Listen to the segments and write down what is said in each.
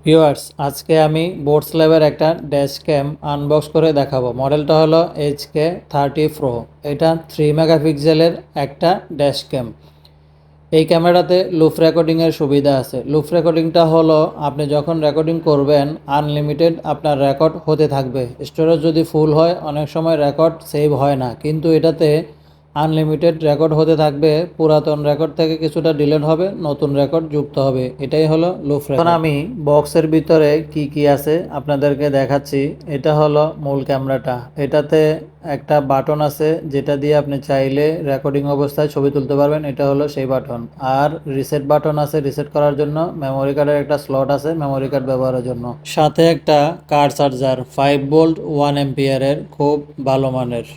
Viewers, আজকে আমি boats ল্যাবের একটা ড্যাশ ক্যাম আনবক্স করে দেখাবো। মডেলটা হলো HK30 Pro। এটা 3 মেগাপিক্সেলের একটা ড্যাশ ক্যাম। এই ক্যামেরাতে লুপ রেকর্ডিংয়ের সুবিধা আছে। লুপ রেকর্ডিংটা হলো আপনি যখন রেকর্ডিং করবেন আনলিমিটেড আপনার রেকর্ড হতে থাকবে। স্টোরেজ যদি ফুল হয় অনেক সময় রেকর্ড সেভ হয় না, কিন্তু এটাতে আনলিমিটেড রেকর্ড হতে থাকবে। পুরাতন রেকর্ড থেকে কিছুটা ডিলিট হবে, নতুন রেকর্ড যুক্ত হবে। এটাই হলো লুপ রেকর্ড। এখন আমি বক্সের ভিতরে কি কি আছে আপনাদেরকে দেখাচ্ছি। এটা হলো মূল ক্যামেরাটা। এটাতে একটা বাটন আছে যেটা দিয়ে আপনি চাইলে রেকর্ডিং অবস্থায় ছবি তুলতে পারবেন। এটা হলো সেই বাটন। আর রিসেট বাটন আছে রিসেট করার জন্য। মেমোরি কার্ডের একটা স্লট আছে মেমোরি কার্ড ব্যবহারের জন্য। সাথে একটা কার চার্জার 5 ভোল্ট 1 এম্পিয়ারের, খুব ভালো মানের।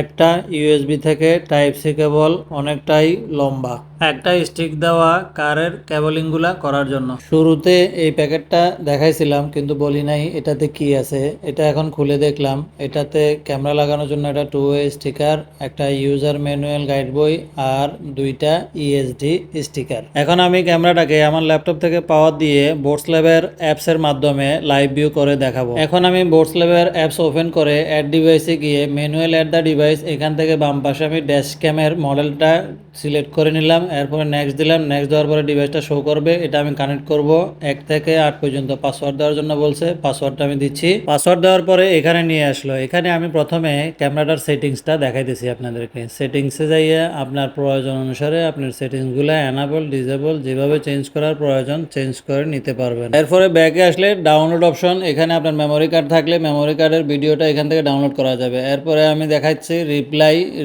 একটা ইউএসবি থেকে টাইপ সি কেবল, অনেকটাই লম্বা। একটা স্টিক দেওয়া কারের কেবলিংগুলা করার জন্য। শুরুতে এই প্যাকেটটা দেখাইছিলাম কিন্তু বলি নাই এটাতে কি আছে। এটা এখন খুলে দেখলাম। এটাতে ক্যামেরা লাগানোর জন্য একটা 2 ওয়ে স্টিকার, একটা ইউজার ম্যানুয়াল গাইড বই আর দুইটা ইএসডি স্টিকার। এখন আমি ক্যামেরাটাকে আমার ল্যাপটপ থেকে পাওয়ার দিয়ে বোটস ল্যাবের অ্যাপস এর মাধ্যমে লাইভ ভিউ করে দেখাবো। এখন আমি বোটস ল্যাবের অ্যাপস ওপেন করে অ্যাড ডিভাইসে গিয়ে ম্যানুয়াল অ্যাড দ্য ডিভাইস, এখান থেকে বাম পাশে আমি ড্যাশ ক্যামের মডেলটা সিলেক্ট করে নিলাম। এরপরে নেক্সট দিলাম। নেক্সট দেওয়ার পরে ডিভাইসটা শো করবে। এটা আমি কানেক্ট করব 1 থেকে 8 পর্যন্ত। পাসওয়ার্ড দেওয়ার জন্য বলছে, পাসওয়ার্ডটা আমি দিচ্ছি। পাসওয়ার্ড দেওয়ার পরে এখানে নিয়ে আসলো। এখানে আমি প্রথমে ক্যামেরাটার সেটিংসটা দেখাইতেছি আপনাদেরকে। সেটিংসে যাইয়ে আপনার প্রয়োজন অনুসারে আপনার সেটিংসগুলো এনাবল ডিসেবল যেভাবে চেঞ্জ করার প্রয়োজন চেঞ্জ করে নিতে পারবেন। এরপরে ব্যাকে আসলে ডাউনলোড অপশন, এখানে আপনার মেমোরি কার্ড থাকলে মেমোরি কার্ডের ভিডিওটা এখান থেকে ডাউনলোড করা যাবে। এরপরে আমি দেখাচ্ছি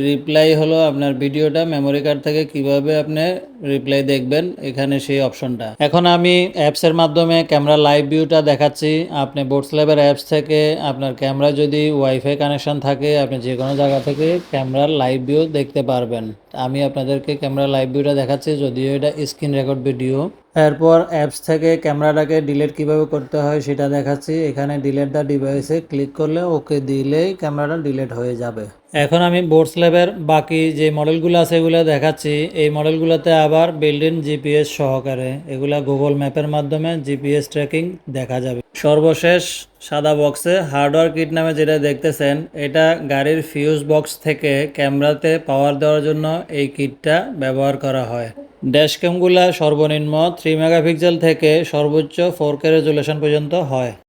রিপ্লাই হলো আপনার ভিডিওটা মেমোরি কার্ড থেকে কিভাবে আপনি রিপ্লাই দেখবেন, এখানে সেই অপশনটা। এখন আমি অ্যাপস এর মাধ্যমে ক্যামেরা লাইভ ভিউটা দেখাচ্ছি। আপনি বোটস ল্যাবের অ্যাপস থেকে আপনার ক্যামেরা যদি ওয়াইফাই কানেকশন থাকে আপনি যে কোনো জায়গা থেকে ক্যামেরার লাইভ ভিউ দেখতে পারবেন। আমি আপনাদেরকে ক্যামেরা লাইভ ভিউটা দেখাচ্ছি, যদিও এটা স্ক্রিন রেকর্ড ভিডিও। এরপর অ্যাপস থেকে ক্যামেরাটাকে ডিলিট কিভাবে করতে হয় সেটা দেখাচ্ছি। এখানে ডিলিট দ্য ডিভাইসে ক্লিক করলে ওকে দিলেই ক্যামেরাটা ডিলিট হয়ে যাবে। এখন আমি বোটস ল্যাবের বাকি যে মডেলগুলো আছে এগুলো দেখাচ্ছি। এই মডেলগুলোতে আবার বিল্ট ইন জিপিএস সহকারে, এগুলা গুগল ম্যাপের মাধ্যমে জিপিএস ট্র্যাকিং দেখা যাবে। সর্বশেষ সাদা বক্সে হার্ডওয়্যার কিট নামে যেটা দেখতেছেন, এটা গাড়ির ফিউজ বক্স থেকে ক্যামেরাতে পাওয়ার দেওয়ার জন্য এই কিটটা ব্যবহার করা হয়। ড্যাশ ক্যামগুলা সর্বনিম্ন 3 মেগাপিক্সেল থেকে সর্বোচ্চ 4K রেজুলেশন পর্যন্ত হয়।